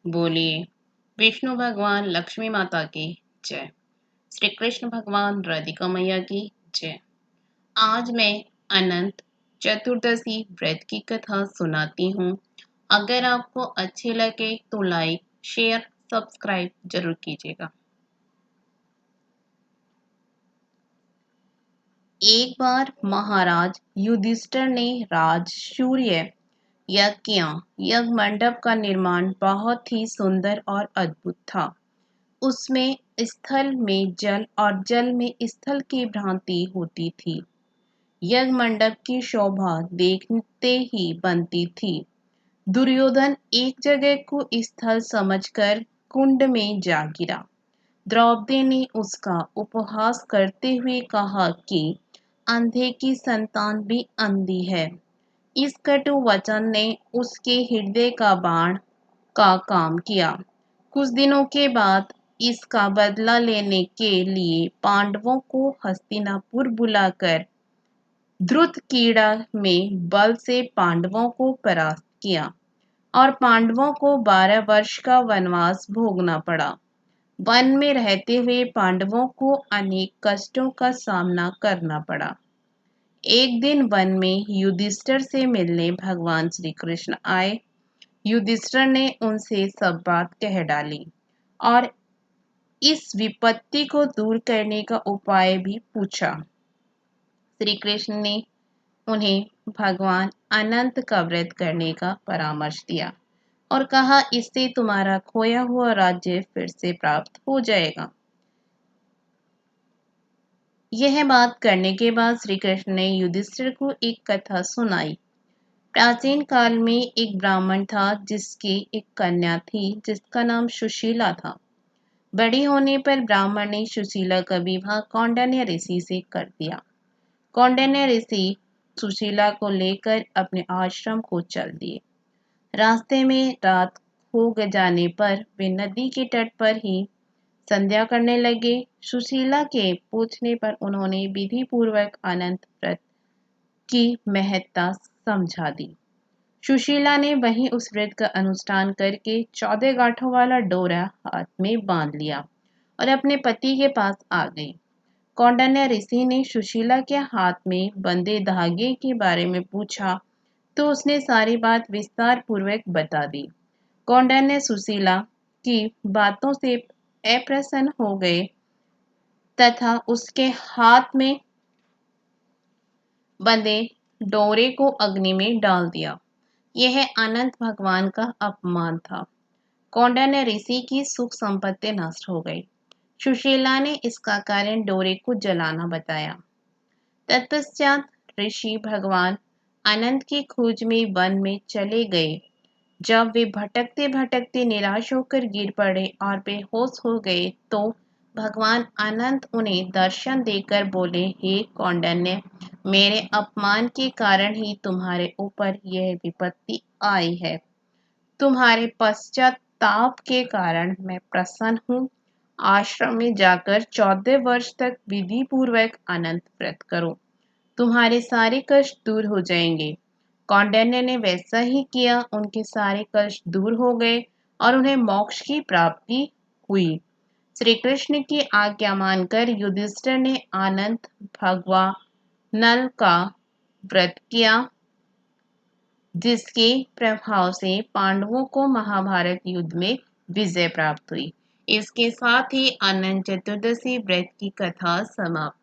बोलिए विष्णु भगवान लक्ष्मी माता की जय। श्री कृष्ण भगवान राधिका मैया की जय। आज मैं अनंत चतुर्दशी व्रत की कथा सुनाती हूँ। अगर आपको अच्छे लगे तो लाइक शेयर सब्सक्राइब जरूर कीजिएगा। एक बार महाराज युधिष्ठिर ने राजसूय यज्ञ किया। यज्ञ मंडप का निर्माण बहुत ही सुंदर और अद्भुत था। उसमें स्थल में जल और जल में स्थल की भ्रांति होती थी। यज्ञ मंडप की शोभा देखते ही बनती थी। दुर्योधन एक जगह को स्थल समझकर कुंड में जा गिरा। द्रौपदी ने उसका उपहास करते हुए कहा कि अंधे की संतान भी अंधी है। इस कटु वचन ने उसके हृदय का बाण का काम किया। कुछ दिनों के बाद इसका बदला लेने के लिए पांडवों को हस्तिनापुर बुलाकर धृतकीड़ा में बल से पांडवों को परास्त किया और पांडवों को 12 वर्ष का वनवास भोगना पड़ा। वन में रहते हुए पांडवों को अनेक कष्टों का सामना करना पड़ा। एक दिन वन में युधिष्ठिर से मिलने भगवान श्री कृष्ण आए। युधिष्ठिर ने उनसे सब बात कह डाली और इस विपत्ति को दूर करने का उपाय भी पूछा। श्री कृष्ण ने उन्हें भगवान अनंत का व्रत करने का परामर्श दिया और कहा इससे तुम्हारा खोया हुआ राज्य फिर से प्राप्त हो जाएगा। यह बात करने के बाद श्री कृष्ण ने युधिष्ठिर को एक कथा सुनाई। प्राचीन काल में एक ब्राह्मण था जिसकी एक कन्या थी जिसका नाम सुशीला था। बड़ी होने पर ब्राह्मण ने सुशीला का विवाह कौंडिन्य ऋषि से कर दिया। कौंडिन्य ऋषि सुशीला को लेकर अपने आश्रम को चल दिए। रास्ते में रात हो जाने पर वे नदी के तट पर ही संध्या करने लगे। सुशीला के पूछने पर उन्होंने विधि पूर्वक अनंत व्रत की महत्ता समझा दी। सुशीला ने वहीं उस व्रत का अनुष्ठान करके 14 गांठों वाला डोरा हाथ में बांध लिया और अपने पति के पास आ गई। कौंडिन्य ऋषि ने सुशीला के हाथ में बंधे धागे के बारे में पूछा तो उसने सारी बात विस्तार पूर्वक बता दी। कौंडिन्य सुशीला की बातों से अप्रसन्न हो गए तथा उसके हाथ में बंधे डोरे को अग्नि में डाल दिया। यह अनंत भगवान का अपमान था। कौंडिन्य ऋषि की सुख संपत्ति नष्ट हो गई। सुशीला ने इसका कारण डोरे को जलाना बताया। तत्पश्चात ऋषि भगवान अनंत की खोज में वन में चले गए। जब वे भटकते भटकते निराश होकर गिर पड़े और बेहोश हो गए तो भगवान अनंत उन्हें दर्शन देकर बोले, हे कौंडिन्य, मेरे अपमान के कारण ही तुम्हारे ऊपर यह विपत्ति आई है। तुम्हारे पश्चाताप के कारण मैं प्रसन्न हूँ। आश्रम में जाकर 14 वर्ष तक विधि पूर्वक अनंत व्रत करो। तुम्हारे सारे कष्ट दूर हो जाएंगे। कौंडिन्य ने वैसा ही किया। उनके सारे कष्ट दूर हो गए और उन्हें मोक्ष की प्राप्ति हुई। श्री कृष्ण की आज्ञा मानकर युधिष्ठिर ने अनंत भगवानल का व्रत किया जिसके प्रभाव से पांडवों को महाभारत युद्ध में विजय प्राप्त हुई। इसके साथ ही अनंत चतुर्दशी व्रत की कथा समाप्त।